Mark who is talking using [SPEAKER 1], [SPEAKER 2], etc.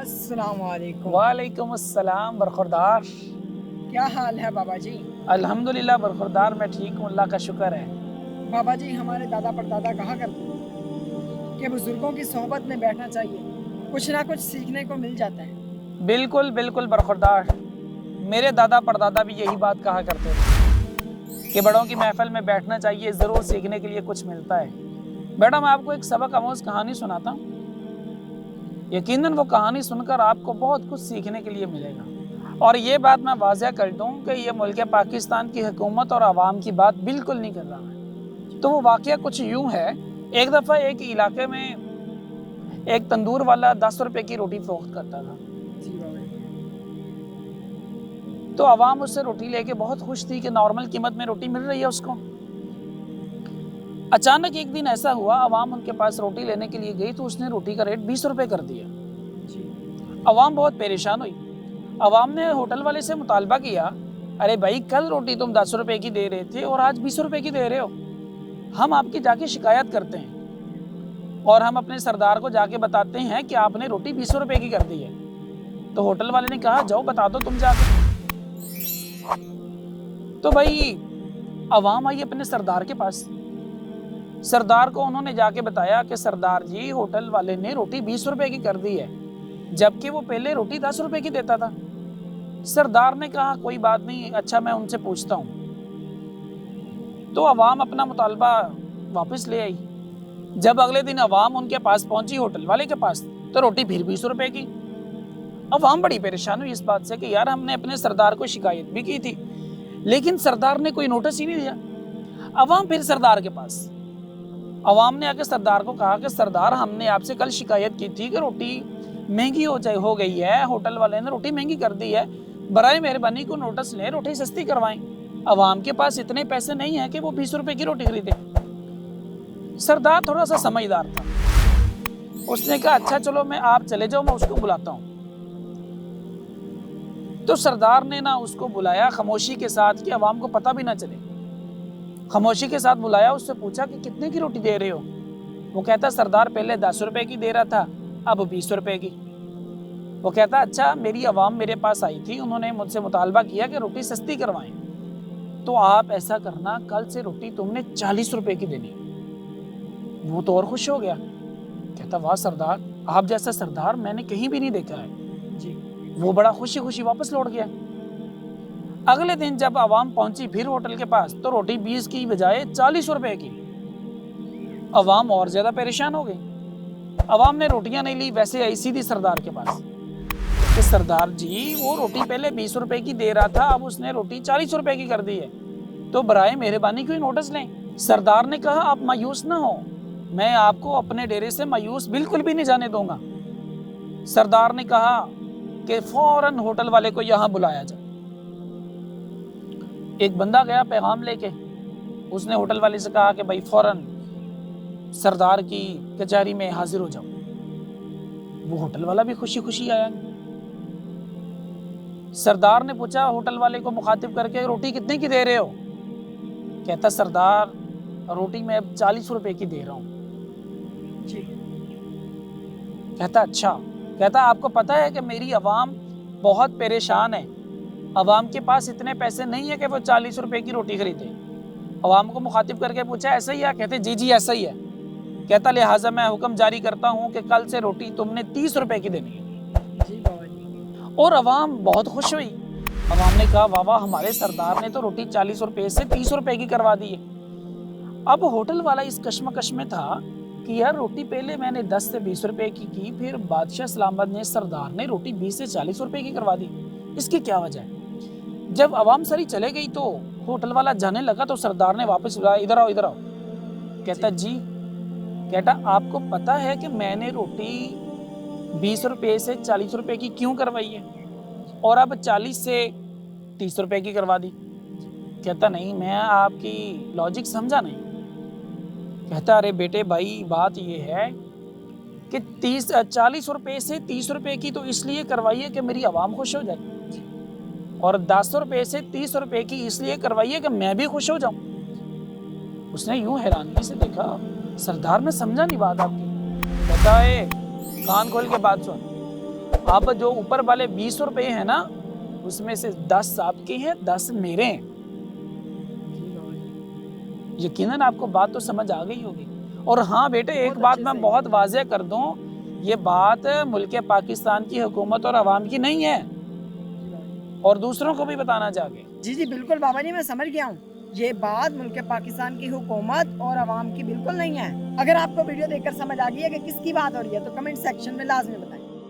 [SPEAKER 1] अस्सलाम वालेकुम।
[SPEAKER 2] वालेकुम अस्सलाम बरखुरदार।
[SPEAKER 1] क्या हाल है बाबा जी?
[SPEAKER 2] अल्हम्दुलिल्लाह बरखुरदार, मैं ठीक हूँ, अल्लाह का शुक्र है।
[SPEAKER 1] बाबा जी, हमारे दादा परदादा कहा करते थे कि बुजुर्गों की सोहबत में बैठना चाहिए, कुछ ना कुछ सीखने को मिल जाता है।
[SPEAKER 2] बिल्कुल बिल्कुल बरखुरदार, मेरे दादा परदादा भी यही बात कहा करते थे कि बड़ों की महफिल में बैठना चाहिए, ज़रूर सीखने के लिए कुछ मिलता है। बेटा, मैं आपको एक सबक आमोज़ कहानी सुनाता हूँ। यकीनन वो कहानी सुनकर आपको बहुत कुछ सीखने के लिए मिलेगा। और ये बात मैं वाज़ह कर दूँ कि ये मुल्क पाकिस्तान की हुकूमत और आवाम की बात बिल्कुल नहीं कर रहा मैं। तो वो वाक़या कुछ यूँ है, एक दफ़ा एक इलाके में एक तंदूर वाला 10 रुपए की रोटी फ़रोख्त करता था।
[SPEAKER 1] जी बाबा जी।
[SPEAKER 2] तो आवाम उससे रोटी लेके बहुत खुश थी कि नॉर्मल कीमत में रोटी मिल रही है उसको। अचानक एक दिन ऐसा हुआ, आवाम उनके पास रोटी लेने के लिए गई तो उसने रोटी का रेट 20 रुपए कर दिया।
[SPEAKER 1] जी।
[SPEAKER 2] आवाम बहुत परेशान हुई। आवाम ने होटल वाले से मुतालबा किया, अरे भाई, कल रोटी तुम 10 रुपए की दे रहे थे और आज 20 रुपए की दे रहे हो, हम आपकी जाके शिकायत करते हैं और हम अपने सरदार को जाके बताते हैं कि आपने रोटी 20 रुपए की कर दी है। तो होटल वाले ने कहा, जाओ बता दो तुम जाके। तो भाई आवाम आई अपने सरदार के पास। सरदार को उन्होंने जाके बताया कि सरदार जी, होटल वाले ने रोटी 20 रुपए की कर दी है, जबकि वो पहले रोटी 10 रुपए की देता था। सरदार ने कहा, कोई बात नहीं, अच्छा मैं उनसे पूछता हूँ। तो अवाम अपना मुतालबा वापस ले आई। जब अगले दिन अवाम उनके पास पहुंची, होटल वाले के पास, तो रोटी फिर 20 रुपए की। अवाम बड़ी परेशान हुई इस बात से कि यार, हमने अपने सरदार को शिकायत भी की थी, लेकिन सरदार ने कोई नोटिस ही नहीं दिया। अवाम फिर सरदार के पास। अवाम ने आके सरदार को कहा कि सरदार, हमने आपसे कल शिकायत की थी कि रोटी महंगी हो गई है, होटल वाले ने रोटी महंगी कर दी है, बराए मेहरबानी को नोटिस लें, रोटी सस्ती करवाएं। अवाम के पास इतने पैसे नहीं है कि वो 20 रुपए की रोटी खरीदे। सरदार थोड़ा सा समझदार था, उसने कहा, अच्छा चलो, मैं आप चले जाओ, मैं उसको बुलाता हूँ। तो सरदार ने ना उसको बुलाया खामोशी के साथ कि अवाम को पता भी ना चले। खामोशी के साथ बुलाया, उससे पूछा कि कितने की रोटी दे रहे हो। वो कहता, सरदार पहले 10 रुपए की दे रहा था, अब 20 रुपए की। वो कहता, अच्छा, मेरी अवाम मेरे पास आई थी, उन्होंने मुझसे मुतालबा किया कि रोटी सस्ती करवाएं, तो आप ऐसा करना, कल से रोटी तुमने 40 रुपए की देनी। वो तो और खुश हो गया, कहता, वाह सरदार, आप जैसा सरदार मैंने कहीं भी नहीं देखा है
[SPEAKER 1] जी।
[SPEAKER 2] वो बड़ा खुशी खुशी वापस लौट गया। अगले दिन जब आवाम पहुंची फिर होटल के पास, तो रोटी 20 की बजाय 40 रुपए की। अवाम और ज्यादा परेशान हो गई। अवाम ने रोटियां नहीं ली, वैसे आई सीधी सरदार के पास कि सरदार जी, वो रोटी पहले 20 रुपए की दे रहा था, अब उसने रोटी 40 रुपए की कर दी है, तो बराए मेहरबानी कोई नोटिस लें। सरदार ने कहा, आप मायूस ना हो, मैं आपको अपने डेरे से मायूस बिल्कुल भी नहीं जाने दूंगा। सरदार ने कहा कि फौरन होटल वाले को यहां बुलाया जाए। एक बंदा गया पैगाम लेके, उसने होटल वाले से कहा कि भाई फौरन सरदार की कचहरी में हाजिर हो जाओ। वो होटल वाला भी खुशी खुशी आया। सरदार ने पूछा होटल वाले को मुखातिब करके, रोटी कितने की दे रहे हो। कहता, सरदार, रोटी मैं अब 40 रुपए की दे रहा हूं।
[SPEAKER 1] जी।
[SPEAKER 2] कहता, अच्छा। कहता, आपको पता है कि मेरी अवाम बहुत परेशान है, अवाम के पास इतने पैसे नहीं है कि वो 40 रुपए की रोटी खरीदे। अवाम को मुखातिब करके पूछा, ऐसा ही है। कहते, जी जी ऐसा ही है। कहता, लिहाजा मैं हुक्म जारी करता हूँ कि कल से रोटी तुमने 30 रुपए की देनी है।
[SPEAKER 1] जी बाबा जी।
[SPEAKER 2] और अवाम बहुत खुश हुई। अवाम ने कहा, वाह वाह, हमारे सरदार ने तो रोटी 40 रुपए से 30 रुपए की करवा दी है। अब होटल वाला इस कश्मकश में था कि यार, रोटी पहले मैंने 10 से 20 रुपए की, फिर बादशाह सलामत ने, सरदार ने रोटी 20 से 40 रुपए की करवा दी, इसकी क्या वजह है। जब अवाम सारी चले गई तो होटल वाला जाने लगा, तो सरदार ने वापस बुलाया, इधर आओ इधर आओ। कहता, जी। कहता, आपको पता है कि मैंने रोटी 20 रुपए से 40 रुपए की क्यों करवाई है और अब 40 से 30 रुपए की करवा दी। कहता, नहीं, मैं आपकी लॉजिक समझा नहीं। कहता, अरे बेटे भाई, बात ये है कि 40 रुपए से 30 रुपए की तो इसलिए करवाई है कि मेरी आवाम खुश हो जाए, और 10 रुपए से 30 रुपए की इसलिए करवाइए कि मैं भी खुश हो जाऊं। उसने यूं हैरानी से देखा, सरदार, मैं समझा नहीं बात आपकी। कहता है, कान खोल के बात सुन, अब जो ऊपर वाले 20 रुपए हैं ना, उसमें से 10 आपके हैं, 10 मेरे हैं। यकीनन आपको बात तो समझ आ गई होगी। और हाँ बेटे, एक
[SPEAKER 1] बहुत
[SPEAKER 2] बात
[SPEAKER 1] अच्छे
[SPEAKER 2] मैं
[SPEAKER 1] से।
[SPEAKER 2] बहुत वाज़ेह कर दूं, ये बात मुल्क पाकिस्तान की हुकूमत और आवाम की नहीं है, और दूसरों को भी बताना चाहिए।
[SPEAKER 1] जी जी बिल्कुल बाबा जी, मैं समझ गया हूँ। ये बात मुल्क पाकिस्तान की हुकूमत और आवाम की बिल्कुल नहीं है। अगर आपको वीडियो देखकर समझ आ गई है कि किसकी बात हो रही है तो कमेंट सेक्शन में लाजमी बताएं।